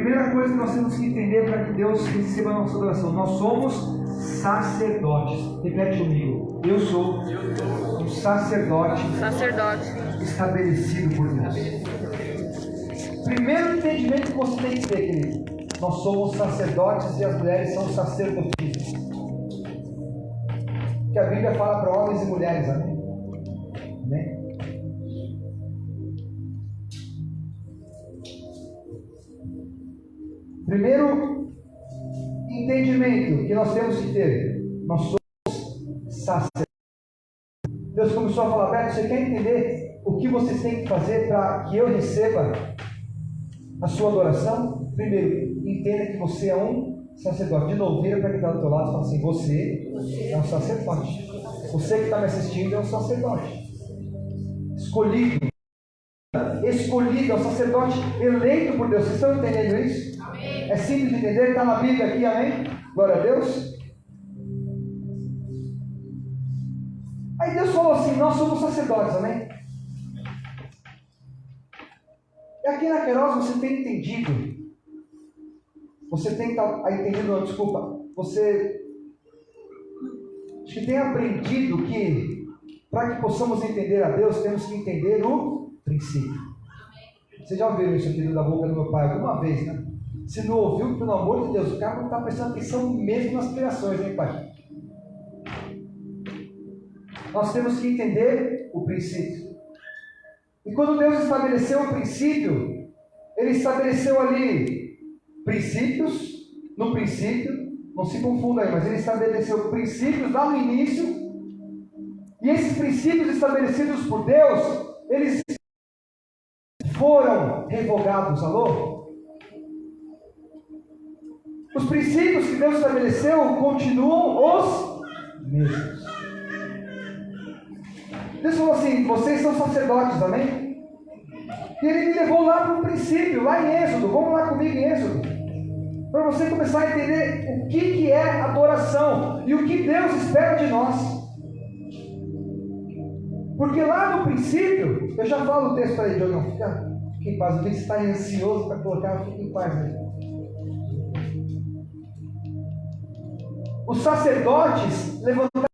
primeira coisa que nós temos que entender para que Deus receba a nossa adoração: nós somos sacerdotes. Repete comigo: eu sou um sacerdote estabelecido por Deus. Primeiro entendimento que você tem que ter, querido: nós somos sacerdotes e as mulheres são sacerdotisas. Que a Bíblia fala para homens e mulheres, amém? Amém? Primeiro entendimento que nós temos que ter: nós somos sacerdotes. Deus começou a falar: Beto, você quer entender o que vocês têm que fazer para que eu receba a sua adoração? Primeiro, entenda que você é um sacerdote. De novo, vira para quem está do teu lado e fala assim: você é um sacerdote. Você que está me assistindo é um sacerdote escolhido. Escolhido, é um sacerdote eleito por Deus. Vocês estão entendendo isso? Amém. É simples de entender, está na Bíblia aqui, amém? Glória a Deus. Aí Deus falou assim: nós somos sacerdotes, amém? E aqui na Queiroz você tem entendido, você tem entendido, não, desculpa, você acho que tem aprendido que para que possamos entender a Deus, temos que entender o princípio. Vocês já ouviram isso aqui da boca do meu pai alguma vez, né? Se não ouviu, pelo amor de Deus, o cara não está prestando atenção mesmo nas pregações, hein, pai? Nós temos que entender o princípio. E quando Deus estabeleceu o princípio, Ele estabeleceu ali princípios, no princípio, não se confunda aí, mas Ele estabeleceu princípios lá no início, e esses princípios estabelecidos por Deus, eles foram revogados, alô? Os princípios que Deus estabeleceu continuam os mesmos. Deus falou assim: vocês são sacerdotes, amém? E Ele me levou lá para um princípio, lá em Êxodo. Vamos lá comigo em Êxodo, para você começar a entender o que é adoração e o que Deus espera de nós. Porque lá no princípio, eu já falo o texto para ele: Diogão, fica em paz. Eu vi que você está ansioso para colocar, fica em paz aí. Os sacerdotes levantaram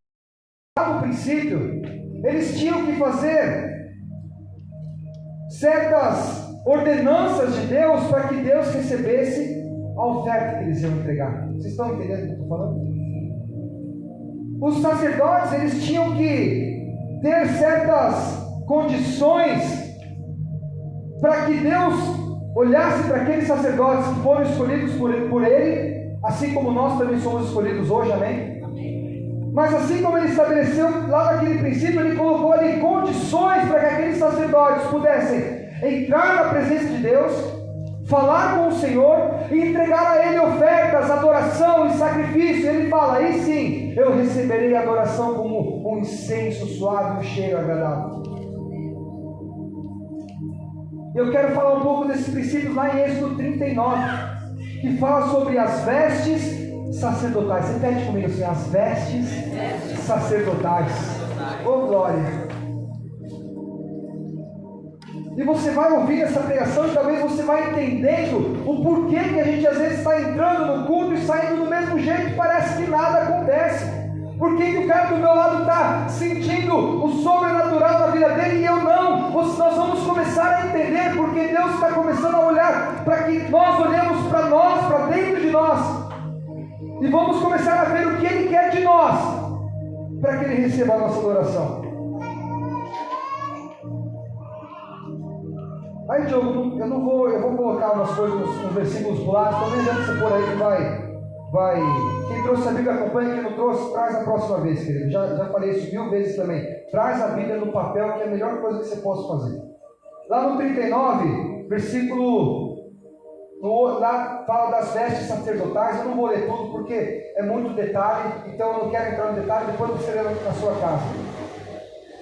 no princípio, eles tinham que fazer certas ordenanças de Deus para que Deus recebesse a oferta que eles iam entregar. Vocês estão entendendo o que eu estou falando? Os sacerdotes, eles tinham que ter certas condições para que Deus olhasse para aqueles sacerdotes que foram escolhidos por Ele, assim como nós também somos escolhidos hoje, amém? Amém. Mas assim como Ele estabeleceu lá naquele princípio, Ele colocou ali condições para que aqueles sacerdotes pudessem entrar na presença de Deus, falar com o Senhor e entregar a Ele ofertas, adoração e sacrifício. Ele fala: aí sim eu receberei a adoração como um incenso suave, um cheiro agradável. Eu quero falar um pouco desses princípios lá em Êxodo 39, que fala sobre as vestes sacerdotais. Você repete comigo assim: as vestes sacerdotais. Oh glória! E você vai ouvir essa pregação e talvez você vai entendendo o porquê que a gente às vezes está entrando no culto e saindo do mesmo jeito, parece que nada acontece. Por que o cara do meu lado está sentindo o sobrenatural na vida dele e eu não? Nós vamos começar a entender porque Deus está começando a olhar para que nós olhemos para nós, para dentro de nós, e vamos começar a ver o que Ele quer de nós, para que Ele receba a nossa adoração. Aí, Diogo, eu vou colocar umas coisas nos versículos pulados, então nem adianta você pôr aí que vai. Quem trouxe a Bíblia acompanha, quem não trouxe, traz a próxima vez, querido. Já falei isso 1000 vezes também. Traz a Bíblia no papel, que é a melhor coisa que você possa fazer. Lá no 39, versículo, lá fala das vestes sacerdotais. Eu não vou ler tudo porque é muito detalhe, então eu não quero entrar no detalhe, depois você lê na sua casa.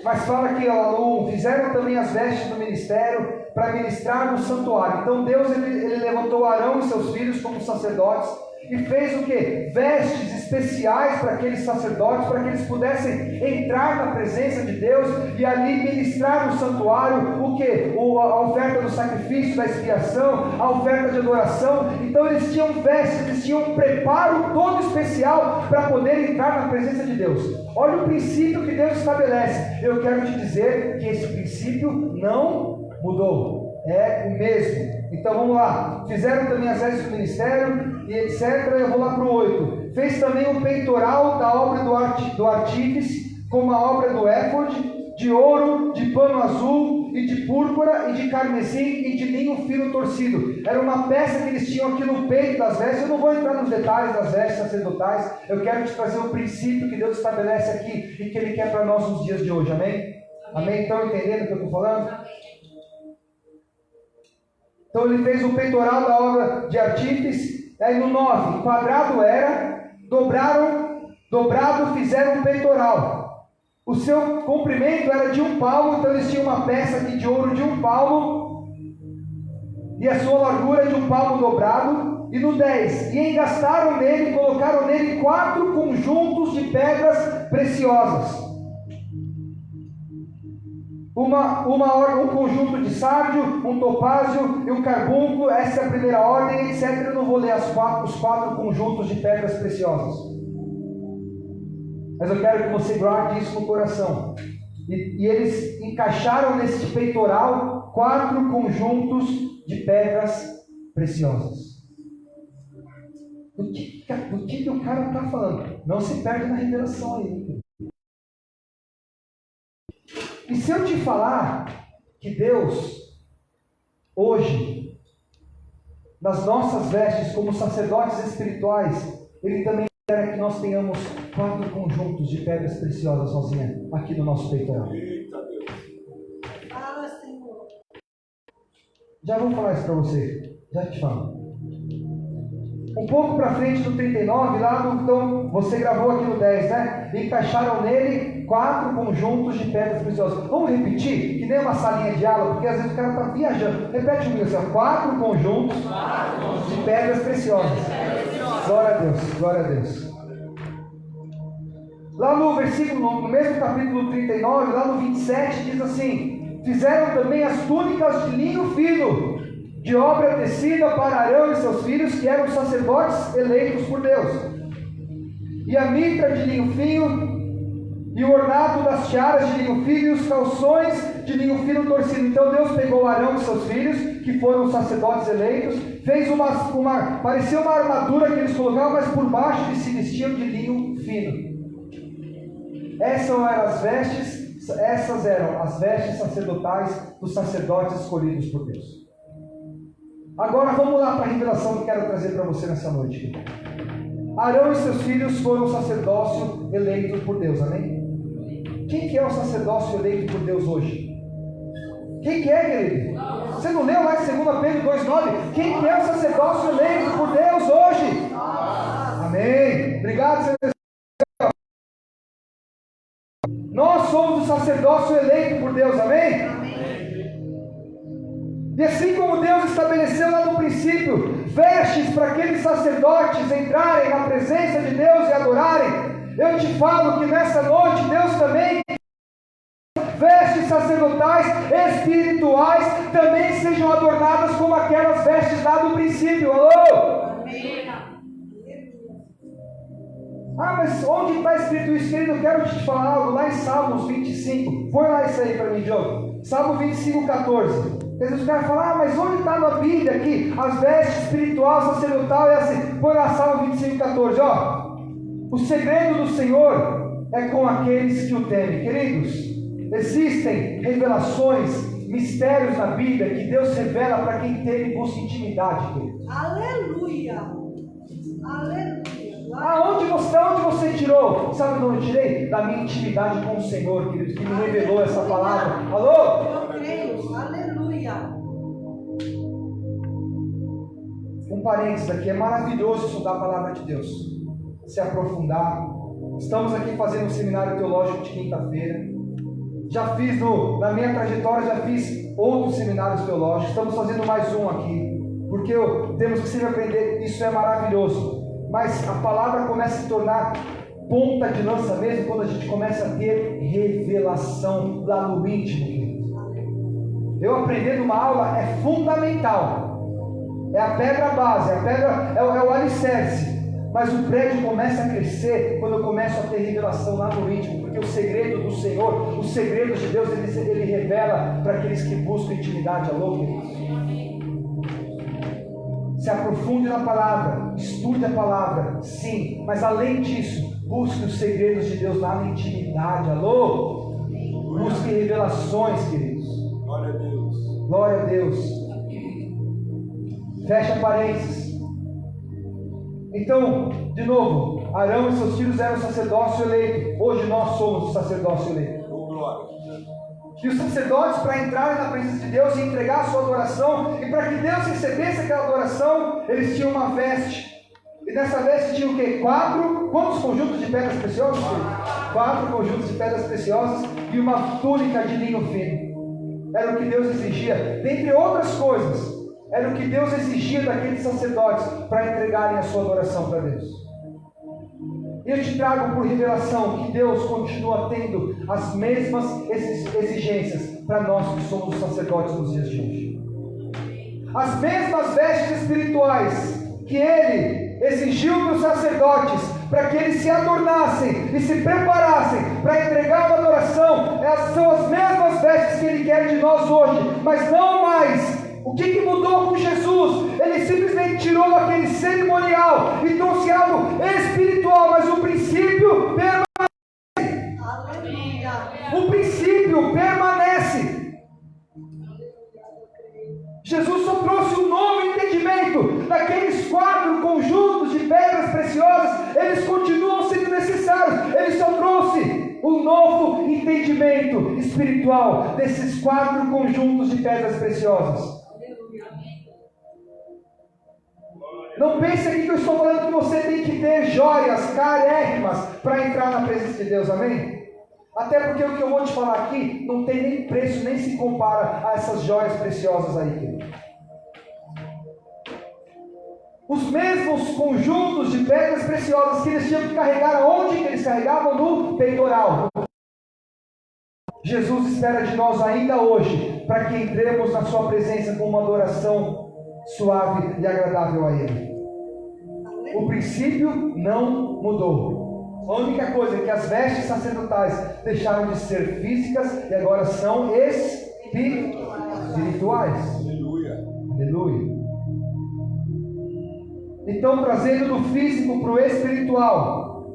Mas fala aqui, ó, fizeram também as vestes do ministério para ministrar no santuário. Então Deus ele levantou Arão e seus filhos como sacerdotes, e fez o quê? Vestes especiais para aqueles sacerdotes, para que eles pudessem entrar na presença de Deus e ali ministrar no santuário o quê? A oferta do sacrifício, da expiação, a oferta de adoração. Então eles tinham vestes, eles tinham um preparo todo especial para poder entrar na presença de Deus. Olha o princípio que Deus estabelece. Eu quero te dizer que esse princípio não mudou, é o mesmo. Então vamos lá, fizeram também as vestes do ministério e etc. Eu vou lá para o 8. Fez também o peitoral da obra do artífice, como a obra do éfode, de ouro, de pano azul, e de púrpura, e de carmesim, e de linho fino torcido. Era uma peça que eles tinham aqui no peito das vestes. Eu não vou entrar nos detalhes das vestes sacerdotais, eu quero te trazer o princípio que Deus estabelece aqui, e que Ele quer para nós nos dias de hoje, amém? Amém? Estão entendendo o que eu estou falando? Então ele fez o peitoral da obra de artífice. Aí no 9, quadrado era, dobrado fizeram um peitoral. O seu comprimento era de 1 palmo, então eles tinham uma peça aqui de ouro de 1 palmo, e a sua largura de 1 palmo dobrado. E no 10, e engastaram nele, colocaram nele 4 conjuntos de pedras preciosas. Um conjunto de sárdio, um topázio e um carbúnculo. Essa é a primeira ordem, etc. Eu não vou ler os 4 conjuntos de pedras preciosas, mas eu quero que você guarde isso no coração. E eles encaixaram nesse peitoral 4 conjuntos de pedras preciosas. Do que o cara está falando? Não se perde na revelação aí. E se eu te falar que Deus, hoje, nas nossas vestes como sacerdotes espirituais, Ele também quer que nós tenhamos 4 conjuntos de pedras preciosas sozinha aqui no nosso peitoral. Eita Deus. Fala, Senhor. Já vou falar isso para você, já te falo. Um pouco para frente do 39, lá no, então, você gravou aqui no 10, né? Encaixaram nele 4 conjuntos de pedras preciosas. Vamos repetir? Que nem uma salinha de aula, porque às vezes o cara está viajando. Repete comigo assim: 4 conjuntos de pedras preciosas. Glória a Deus, glória a Deus. Lá no versículo, no mesmo capítulo 39, lá no 27, diz assim: fizeram também as túnicas de linho fino, de obra tecida para Arão e seus filhos, que eram sacerdotes eleitos por Deus, e a mitra de linho fino, e o ornato das tiaras de linho fino, e os calções de linho fino torcido. Então Deus pegou Arão e seus filhos, que foram os sacerdotes eleitos, fez parecia uma armadura que eles colocavam, mas por baixo eles se vestiam de linho fino. Essas eram as vestes sacerdotais dos sacerdotes escolhidos por Deus. Agora vamos lá para a revelação que eu quero trazer para você nessa noite. Arão e seus filhos foram o sacerdócio eleito por Deus, amém? Quem que é o sacerdócio eleito por Deus hoje? Quem que é, querido? Você não leu lá em 2 Pedro 2,9? Quem que é o sacerdócio eleito por Deus hoje? Amém. Obrigado, Senhor. Nós somos o sacerdócio eleito por Deus, amém? E assim como Deus estabeleceu lá no princípio vestes para aqueles sacerdotes entrarem na presença de Deus e adorarem, eu te falo que nessa noite Deus também vestes sacerdotais espirituais também sejam adornadas como aquelas vestes lá do princípio. Alô? Amém. Ah, mas onde está escrito isso, querido? Eu quero te falar algo lá em Salmos 25. Põe lá isso aí para mim, Diogo. Salmo 25, 14. Às vezes os caras falam: mas onde está na Bíblia aqui? As vestes espiritual, sacerdotal, é assim. Põe lá Salmo 25, 14. Ó, o segredo do Senhor é com aqueles que o temem. Queridos, existem revelações, mistérios na Bíblia que Deus revela para quem teme e busca intimidade, querido. Aleluia. Aleluia. Aonde você tirou? Sabe de onde eu tirei? Da minha intimidade com o Senhor, queridos, que me revelou essa palavra. Alô? Eu creio. Aleluia. Um parênteses aqui, é maravilhoso estudar a palavra de Deus, se aprofundar. Estamos aqui fazendo um seminário teológico de quinta-feira. Já fiz, na minha trajetória, já fiz outros seminários teológicos. Estamos fazendo mais um aqui, porque temos que sempre aprender. Isso é maravilhoso. Mas a palavra começa a se tornar ponta de lança mesmo quando a gente começa a ter revelação lá no íntimo, querido. Eu aprender numa aula é fundamental. É a pedra base, é o alicerce. Mas o prédio começa a crescer quando eu começo a ter revelação lá no íntimo, porque o segredo do Senhor, os segredos de Deus, Ele revela para aqueles que buscam intimidade. Alô, queridos? Se aprofunde na palavra, estude a palavra, sim, mas além disso, busque os segredos de Deus lá na intimidade. Alô? Busque revelações, queridos. Glória a Deus. Glória a Deus. Fecha parênteses. Então, de novo, Arão e seus filhos eram o sacerdócio eleito. Hoje nós somos o sacerdócio eleito. E os sacerdotes, para entrarem na presença de Deus e entregar a sua adoração, e para que Deus recebesse aquela adoração, eles tinham uma veste. E nessa veste tinha o quê? Quantos conjuntos de pedras preciosas? 4 conjuntos de pedras preciosas e uma túnica de linho fino. Era o que Deus exigia, dentre outras coisas. Era o que Deus exigia daqueles sacerdotes para entregarem a sua adoração para Deus. E eu te trago por revelação que Deus continua tendo as mesmas exigências para nós que somos os sacerdotes nos dias de hoje. As mesmas vestes espirituais que Ele exigiu dos sacerdotes para que eles se adornassem e se preparassem para entregar uma adoração, elas são as mesmas vestes que Ele quer de nós hoje, mas não mais. O que mudou com Jesus? Ele simplesmente tirou aquele cerimonial e trouxe algo espiritual, mas o princípio permanece. Aleluia. O princípio permanece. Jesus só trouxe um novo entendimento. Daqueles 4 conjuntos de pedras preciosas, eles continuam sendo necessários. Ele só trouxe um novo entendimento espiritual desses 4 conjuntos de pedras preciosas. Não pense aqui que eu estou falando que você tem que ter joias carérrimas para entrar na presença de Deus, amém? Até porque o que eu vou te falar aqui não tem nem preço, nem se compara a essas joias preciosas aí, querido. Os mesmos conjuntos de pedras preciosas que eles tinham que carregar, aonde que eles carregavam? No peitoral. Jesus espera de nós ainda hoje, para que entremos na sua presença com uma adoração suave e agradável a Ele. O princípio não mudou. A única coisa é que as vestes sacerdotais deixaram de ser físicas e agora são espirituais. Aleluia. Aleluia. Então, trazendo do físico para o espiritual,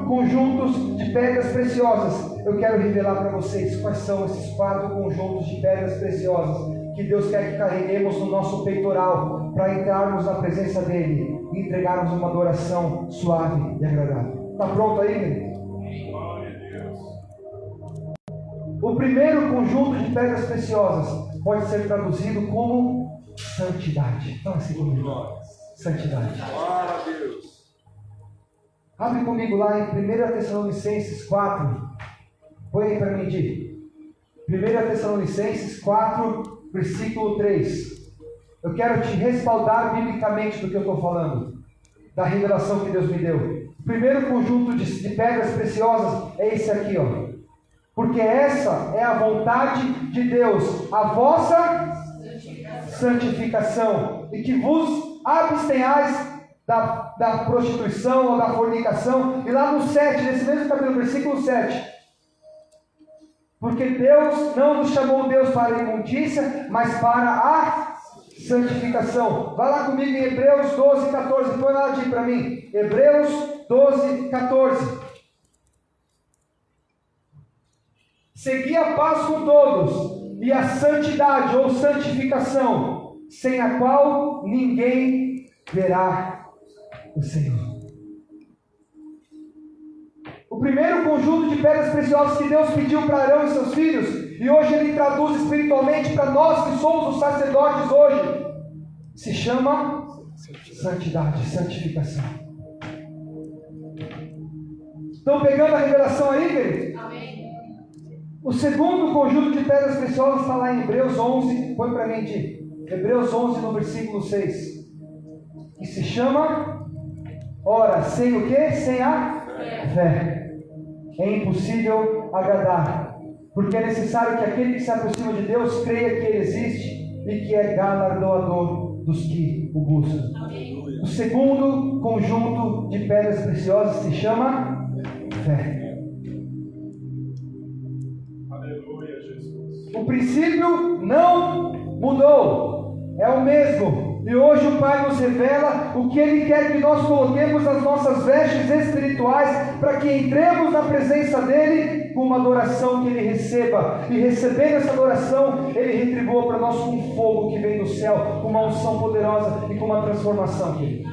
conjuntos de pedras preciosas, eu quero revelar para vocês quais são esses 4 conjuntos de pedras preciosas que Deus quer que carreguemos no nosso peitoral para entrarmos na presença dEle e entregarmos uma adoração suave e agradável. Está pronto aí, querido? Glória a Deus. O primeiro conjunto de pedras preciosas pode ser traduzido como santidade. Então assim comigo. Santidade. Glória a Deus. Abre comigo lá em 1 Tessalonicenses 4. Põe aí para mim, Di. 1 Tessalonicenses 4, versículo 3. Eu quero te respaldar biblicamente do que eu estou falando, da revelação que Deus me deu. O primeiro conjunto de pedras preciosas é esse aqui, ó. Porque essa é a vontade de Deus, a vossa santificação, e que vos abstenhais da prostituição ou da fornicação. E lá no 7, nesse mesmo capítulo, versículo 7. Porque Deus não nos chamou Deus para a imundícia, mas para a santificação. Vai lá comigo em Hebreus 12, 14. Põe lá aqui para mim. Hebreus 12, 14. Segui a paz com todos e a santidade ou santificação, sem a qual ninguém verá o Senhor. O primeiro conjunto de pedras preciosas que Deus pediu para Arão e seus filhos, e hoje Ele traduz espiritualmente para nós que somos os sacerdotes hoje, se chama santidade, santificação. Estão pegando a revelação aí, querido? Amém. O segundo conjunto de pedras preciosas está lá em Hebreus 11, põe para mim de Hebreus 11 no versículo 6, que se chama Ora, sem o quê? Sem a fé. É impossível agradar. Porque é necessário que aquele que se aproxima de Deus creia que Ele existe e que é galardoador dos que o buscam. O segundo conjunto de pedras preciosas se chama fé. Aleluia, Jesus. O princípio não mudou, é o mesmo. E hoje o Pai nos revela o que Ele quer que nós coloquemos nas nossas vestes espirituais, para que entremos na presença dEle com uma adoração que Ele receba. E recebendo essa adoração, Ele retribua para nós com um fogo que vem do céu, com uma unção poderosa e com uma transformação, querido.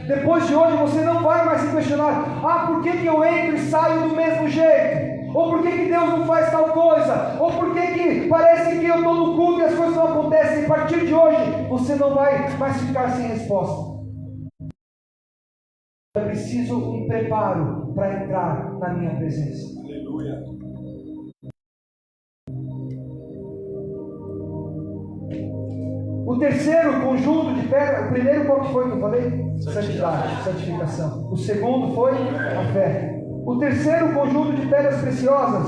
Depois de hoje você não vai mais se questionar: por que eu entro e saio do mesmo jeito? Ou por que Deus não faz tal coisa? Ou por que parece que eu estou no culto e as coisas não acontecem? A partir de hoje, você não vai mais ficar sem resposta. Eu preciso um preparo para entrar na minha presença. Aleluia. O terceiro conjunto de pedras, o primeiro qual que foi que eu falei? Santidade, santificação. O segundo foi a fé. O terceiro conjunto de pedras preciosas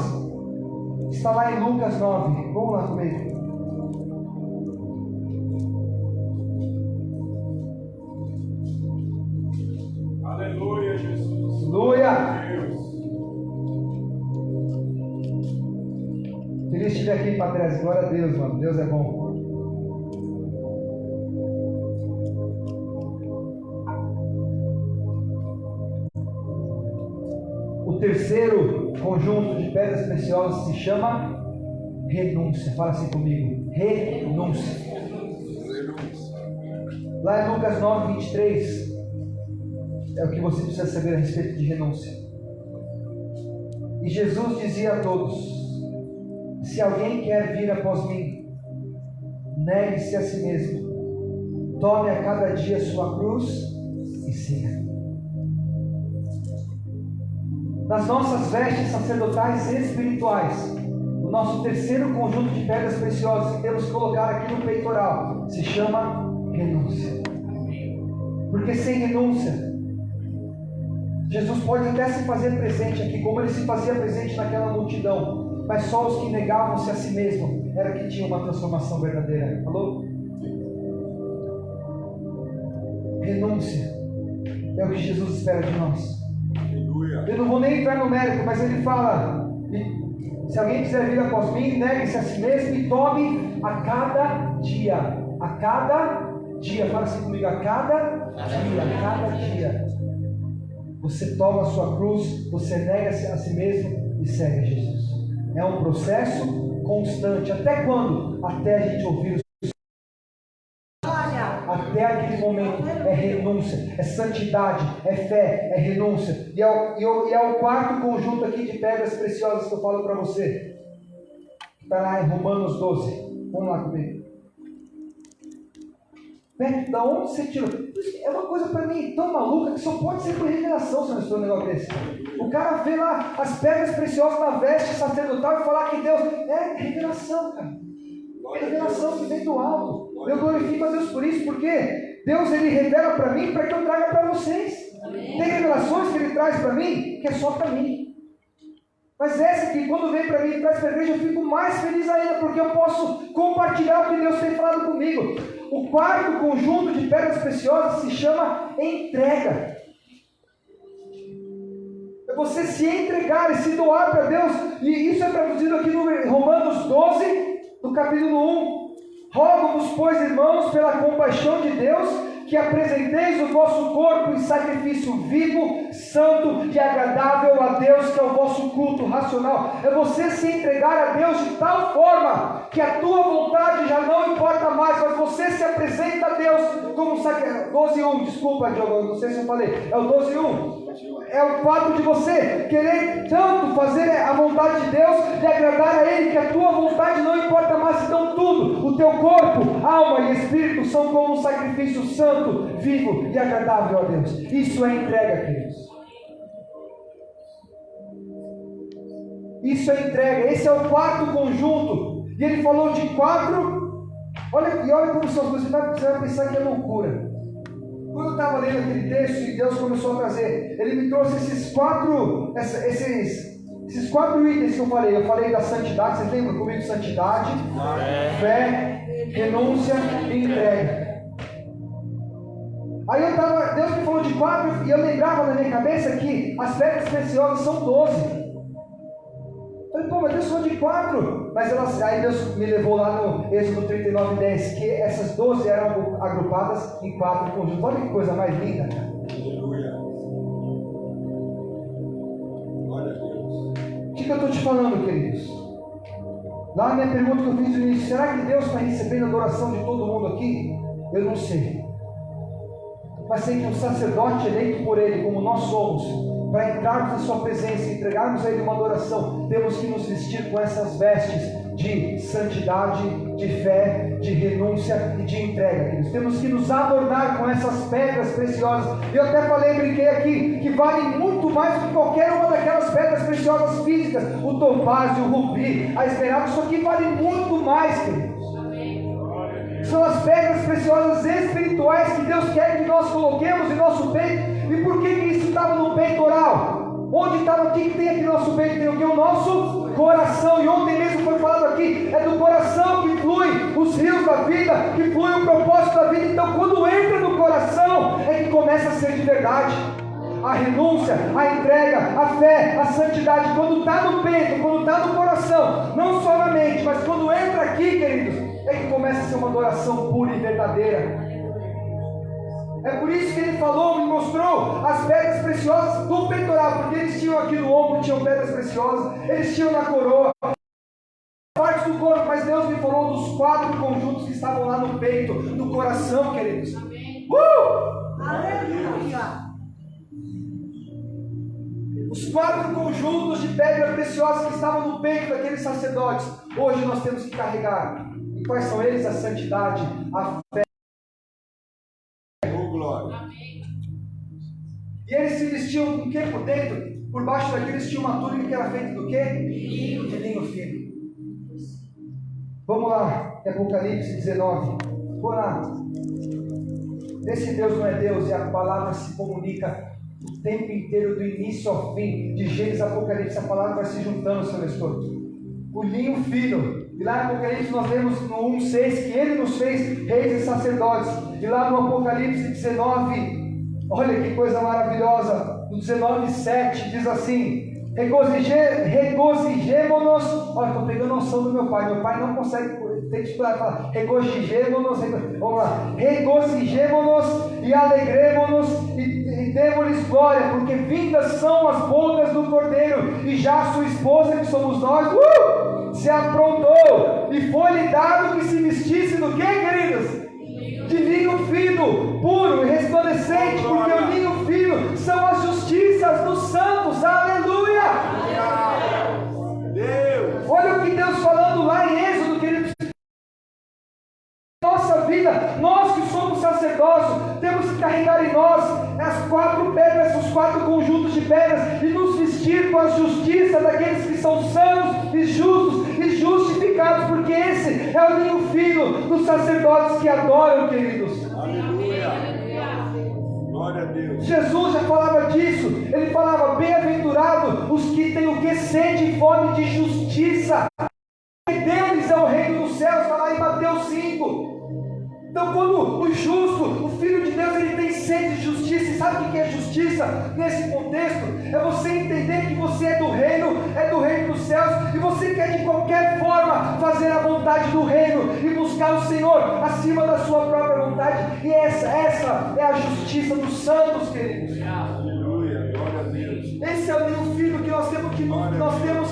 está lá em Lucas 9. Vamos lá comigo. Aleluia, Jesus. Aleluia. Deus. Feliz de estiver aqui, Padre. Glória a Deus, mano. Deus é bom. O terceiro conjunto de pedras preciosas se chama renúncia. Fala assim comigo: renúncia. Lá em Lucas 9, 23, é o que você precisa saber a respeito de renúncia. E Jesus dizia a todos: se alguém quer vir após mim, negue-se a si mesmo, tome a cada dia sua cruz e siga. Nas nossas vestes sacerdotais e espirituais, o nosso terceiro conjunto de pedras preciosas que temos que colocar aqui no peitoral se chama renúncia. Porque sem renúncia, Jesus pode até se fazer presente aqui, como Ele se fazia presente naquela multidão, mas só os que negavam-se a si mesmo era que tinham uma transformação verdadeira. Falou? Renúncia é o que Jesus espera de nós. Eu não vou nem entrar no mérito, mas Ele fala: se alguém quiser vir após mim, negue-se a si mesmo e tome a cada dia. A cada dia, fala assim comigo: a cada dia. Você toma a sua cruz, você nega-se a si mesmo e segue a Jesus. É um processo constante. Até quando? Até a gente ouvir o até aquele momento é renúncia, é santidade, é fé, é renúncia. E é o quarto conjunto aqui de pedras preciosas que eu falo para você. Está lá em Romanos 12. Vamos lá comigo. Beto, da onde você tirou? É uma coisa para mim tão maluca que só pode ser por revelação se eu não estou um negócio desse. O cara vê lá as pedras preciosas na veste sacerdotal e falar que Deus é revelação, cara. É revelação que vem do alto. Eu glorifico a Deus por isso, porque Deus Ele revela para mim para que eu traga para vocês. Tem revelações que Ele traz para mim que é só para mim. Mas essa aqui, quando vem para mim e traz para a igreja, eu fico mais feliz ainda, porque eu posso compartilhar o que Deus tem falado comigo. O quarto conjunto de pedras preciosas se chama entrega. É você se entregar e se doar para Deus. E isso é traduzido aqui no Romanos 12, no capítulo 1. Rogo-vos, pois, irmãos, pela compaixão de Deus, que apresenteis o vosso corpo em sacrifício vivo, santo e agradável a Deus, que é o vosso culto racional. É você se entregar a Deus de tal forma que a tua vontade já não importa mais, mas você se apresenta a Deus como sacrifício. 12:1, desculpa, Diogo, não sei se eu falei, é o 12:1. É o fato de você querer tanto fazer a vontade de Deus, de agradar a Ele, que a tua vontade não importa mais. Então tudo, o teu corpo, alma e espírito são como um sacrifício santo, vivo e agradável a Deus. Isso é entrega, queridos. Isso é entrega. Esse é o quarto conjunto. E ele falou de 4. Olha como são as coisas. Você vai pensar que é loucura. Quando eu estava estava lendo aquele texto e Deus começou a trazer. Ele me trouxe esses quatro itens que eu falei. Eu falei da santidade, vocês lembram comigo? Santidade, fé, renúncia e entrega. Aí Deus me falou de 4 e eu lembrava na minha cabeça que as pedras preciosas são 12. Eu falei, pô, mas Deus falou de 4. Mas aí Deus me levou lá no Êxodo 39:10, que essas 12 eram agrupadas em 4 conjuntos. Olha que coisa mais linda, cara. Aleluia. Glória a Deus. O que eu estou te falando, queridos? Lá na minha pergunta que eu fiz no início, será que Deus está recebendo a adoração de todo mundo aqui? Eu não sei. Mas sei que um sacerdote eleito por Ele, como nós somos, para entrarmos na Sua presença e entregarmos a Ele uma adoração, temos que nos vestir com essas vestes de santidade, de fé, de renúncia e de entrega, queridos. Temos que nos adornar com essas pedras preciosas. Eu até brinquei aqui, que valem muito mais do que qualquer uma daquelas pedras preciosas físicas. O topázio, o rubi, a esmeralda, isso aqui vale muito mais, queridos. São as pedras preciosas espirituais que Deus quer que nós coloquemos em nosso peito. E por que isso estava no peitoral? Onde estava? O que tem aqui no nosso peito? Tem o que? O nosso coração. E ontem mesmo foi falado aqui, é do coração que flui os rios da vida, que flui o propósito da vida. Então quando entra no coração, é que começa a ser de verdade. A renúncia, a entrega, a fé, a santidade, quando está no peito, quando está no coração, não só na mente, mas quando entra aqui, queridos, é que começa a ser uma adoração pura e verdadeira. É por isso que ele falou, me mostrou as pedras preciosas do peitoral, porque eles tinham aqui no ombro, tinham pedras preciosas, eles tinham na coroa, partes do corpo, mas Deus me falou dos 4 conjuntos que estavam lá no peito, no coração, queridos. Aleluia. Os 4 conjuntos de pedra preciosa que estavam no peito daqueles sacerdotes, hoje nós temos que carregar. E quais são eles? A santidade, a fé. Oh, glória. E eles se vestiam com o que por dentro? Por baixo daquilo eles tinham uma túnica que era feita do quê? De linho fino. Vamos lá, Apocalipse 19. Vamos lá. Esse Deus não é Deus e a palavra se comunica o tempo inteiro, do início ao fim, de Gênesis a Apocalipse, a palavra vai se juntando, seu leitor. O linho fino. E lá no Apocalipse nós vemos no 1:6 que Ele nos fez reis e sacerdotes. E lá no Apocalipse 19, olha que coisa maravilhosa, no 19:7 diz assim: regozijemo-nos. Olha, estou pegando a noção do meu pai não consegue, tem que estudar, falar regozijemo-nos, vamos lá, regozijemo-nos e alegremo-nos e demos-lhes glória, porque vindas são as bodas do Cordeiro, e já sua esposa, que somos nós, se aprontou, e foi-lhe dado que se vestisse do que, queridos? De linho fino, puro e resplandecente, porque o linho fino são as justiças dos santos. Aleluia! Deus. Olha o que Deus falando lá em Êxodo, queridos. Nossa vida, nós que somos sacerdotes, temos que carregar em nós as 4 pedras, os 4 conjuntos de pedras, e nos vestir com a justiça daqueles que são santos e justos e justificados, porque esse é o linho fino dos sacerdotes que adoram, queridos. Aleluia. Glória a Deus. Jesus já falava disso. Ele falava: bem-aventurado os que têm o que? Sede e fome de justiça, porque deles é o reino dos céus. Está lá em Mateus 5. Então, quando o justo, o Filho de Deus, ele tem sede de justiça, e sabe o que é justiça nesse contexto? É você entender que você é do reino dos céus, e você quer de qualquer forma fazer a vontade do reino e buscar o Senhor acima da sua própria vontade. E essa é a justiça dos santos, queridos. Aleluia. Glória a Deus. Esse é o linho fino que nós temos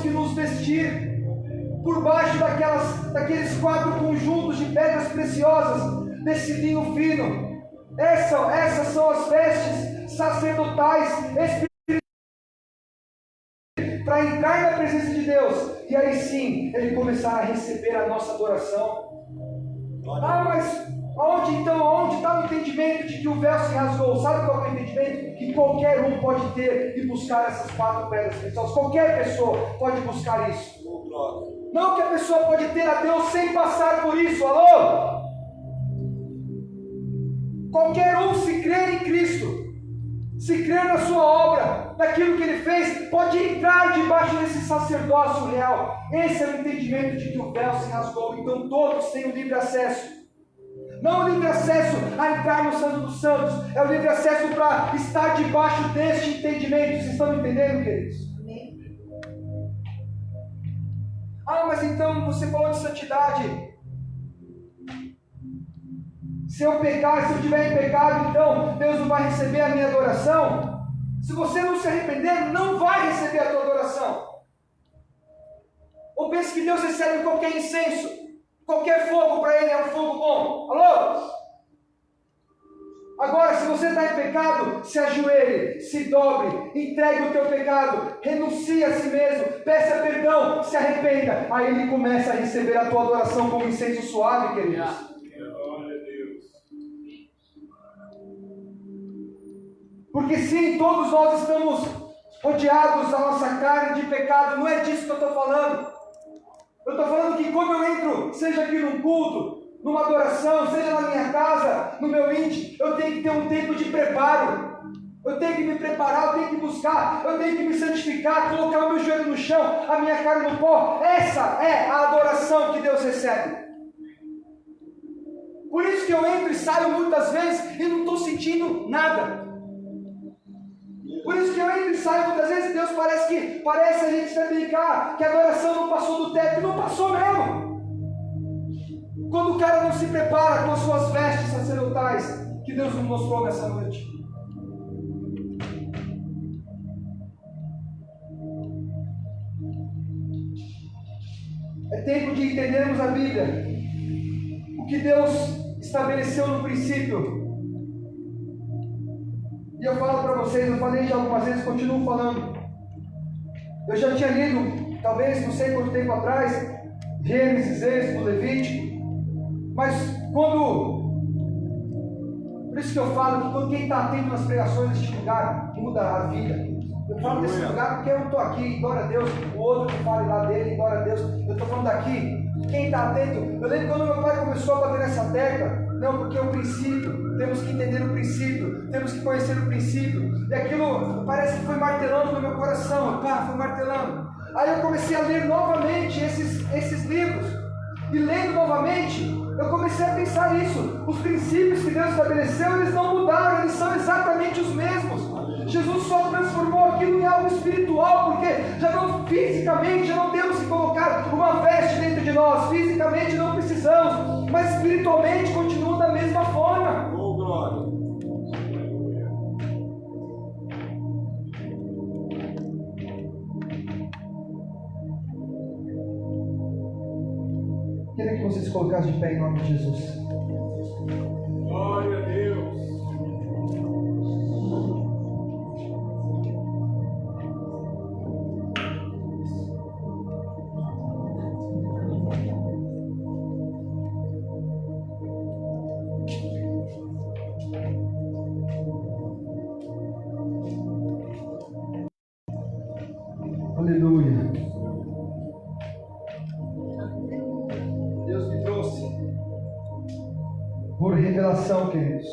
que nos vestir. Por baixo daqueles 4 conjuntos de pedras preciosas, desse linho fino, essas são as vestes sacerdotais espirituais para entrar na presença de Deus, e aí sim Ele começar a receber a nossa adoração. Mas onde está o entendimento de que o véu se rasgou? Sabe qual é o entendimento? Que qualquer um pode ter e buscar essas 4 pedras preciosas. Qualquer pessoa pode buscar isso. Não que a pessoa pode ter a Deus sem passar por isso. Alô? Qualquer um, se se crer em Cristo, se crer na sua obra, naquilo que Ele fez, pode entrar debaixo desse sacerdócio real. Esse é o entendimento de que o véu se rasgou, então todos têm o livre acesso. Não o livre acesso a entrar no Santo dos Santos, é o livre acesso para estar debaixo deste entendimento. Vocês estão entendendo, queridos? Amém. Ah, mas então você falou de santidade. Se eu pecar, se eu estiver em pecado, então Deus não vai receber a minha adoração? Se você não se arrepender, não vai receber a tua adoração. Ou pensa que Deus recebe qualquer incenso, qualquer fogo para Ele é um fogo bom? Alô? Agora, se você está em pecado, se ajoelhe, se dobre, entregue o teu pecado, renuncie a si mesmo, peça perdão, se arrependa. Aí Ele começa a receber a tua adoração como incenso suave, queridos. Porque sim, todos nós estamos rodeados da nossa carne de pecado. Não é disso que eu estou falando. Eu estou falando que quando eu entro, seja aqui num culto, numa adoração, seja na minha casa, no meu íntimo, eu tenho que ter um tempo de preparo. Eu tenho que me preparar, eu tenho que buscar, eu tenho que me santificar, colocar o meu joelho no chão, a minha cara no pó. Essa é a adoração que Deus recebe. Por isso que eu entro e saio muitas vezes e não estou sentindo nada. Por isso que eu entro e saio muitas vezes, Deus parece a gente se brincar, que a adoração não passou do teto, não passou mesmo. Quando o cara não se prepara com as suas vestes sacerdotais, que Deus nos mostrou nessa noite. É tempo de entendermos a Bíblia, o que Deus estabeleceu no princípio. E eu falo para vocês, eu falei já algumas vezes, continuo falando. Eu já tinha lido, talvez não sei quanto tempo atrás, Gênesis, Êxodo, Levítico. Mas quando... Por isso que eu falo que quando quem está atento nas pregações deste lugar, muda a vida. Eu falo desse lugar porque eu estou aqui, glória a Deus. O outro que fale lá dele, glória a Deus. Eu estou falando daqui. Quem está atento... Eu lembro quando meu pai começou a bater nessa tecla. Não, porque é o princípio, temos que entender o princípio, temos que conhecer o princípio. E aquilo parece que foi martelando no meu coração, foi martelando. Aí eu comecei a ler novamente esses livros. E lendo novamente, eu comecei a pensar isso. Os princípios que Deus estabeleceu, eles não mudaram, eles são exatamente os mesmos. Jesus só transformou aquilo em algo espiritual, porque já não fisicamente, já não temos que colocar uma veste dentro de nós, fisicamente não precisamos, mas espiritualmente continua da mesma forma. Oh, glória. Queria que vocês colocassem de pé em nome de Jesus. Glória a Deus. Aleluia. Deus me trouxe por revelação, queridos.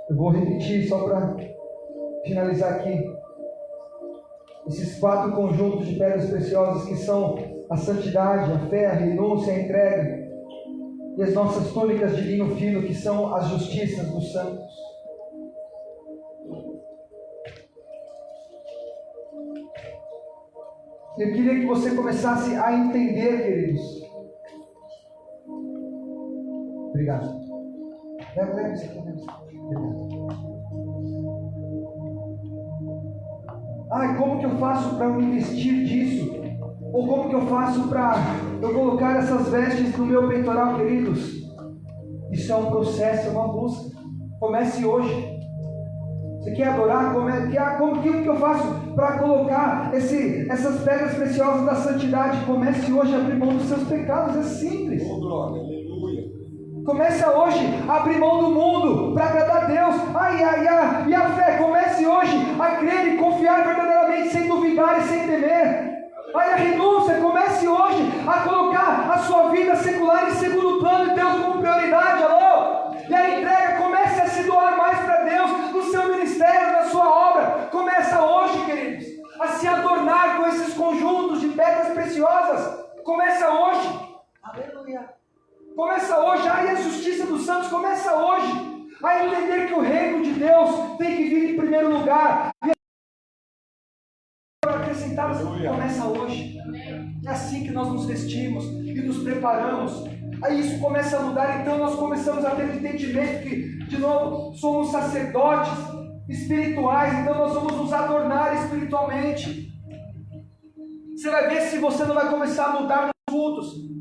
Eu vou repetir só para finalizar aqui. Esses 4 conjuntos de pedras preciosas que são a santidade, a fé, a renúncia, a entrega, e as nossas túnicas de linho fino, que são as justiças dos santos. Eu queria que você começasse a entender, queridos. Obrigado. Leva isso aqui. Obrigado. Ai, como que eu faço para me vestir disso? Ou como que eu faço para eu colocar essas vestes no meu peitoral, queridos? Isso é um processo, é uma busca. Comece hoje. Você quer adorar? Como que eu faço para colocar essas pedras preciosas da santidade? Comece hoje a abrir mão dos seus pecados, é simples. Oh, glória, aleluia. Comece hoje a abrir mão do mundo para agradar a Deus. E a fé, comece hoje a crer e confiar verdadeiramente, sem duvidar e sem temer. A renúncia, comece hoje a colocar a sua vida secular em segundo plano e Deus como prioridade. Alô? E a entrega, comece a se doar mais para Deus. Começa hoje. E a justiça dos santos começa hoje. A entender que o reino de Deus tem que vir em primeiro lugar. E acrescentadas começa hoje. É assim que nós nos vestimos e nos preparamos. Aí isso começa a mudar. Então nós começamos a ter o entendimento que, de novo, somos sacerdotes espirituais. Então nós vamos nos adornar espiritualmente. Você vai ver se você não vai começar a mudar nos cultos.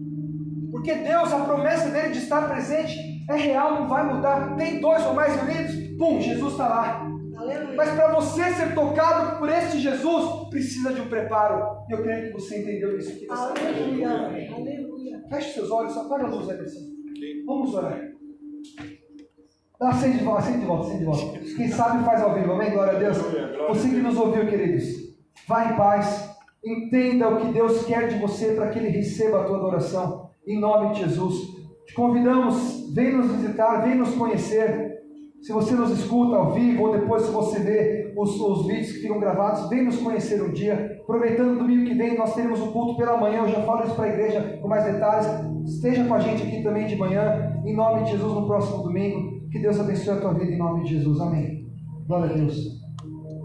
Porque Deus, a promessa dele de estar presente é real, não vai mudar. Tem 2 ou mais reunidos, pum, Jesus está lá. Aleluia. Mas para você ser tocado por este Jesus, precisa de um preparo. E eu creio que você entendeu isso aqui. Aleluia. Aleluia. Feche seus olhos, só apaga a luz, Everson. Vamos orar. Acende de volta, acende de volta, acende de volta. Quem sabe faz ao vivo, amém? Glória a Deus. Você que nos ouviu, queridos, vá em paz. Entenda o que Deus quer de você para que Ele receba a tua adoração. Em nome de Jesus. Te convidamos, vem nos visitar, vem nos conhecer. Se você nos escuta ao vivo ou depois se você vê os vídeos que ficam gravados, vem nos conhecer um dia. Aproveitando domingo que vem, nós teremos um culto pela manhã. Eu já falo isso para a igreja com mais detalhes. Esteja com a gente aqui também de manhã. Em nome de Jesus, no próximo domingo. Que Deus abençoe a tua vida em nome de Jesus. Amém. Glória a Deus.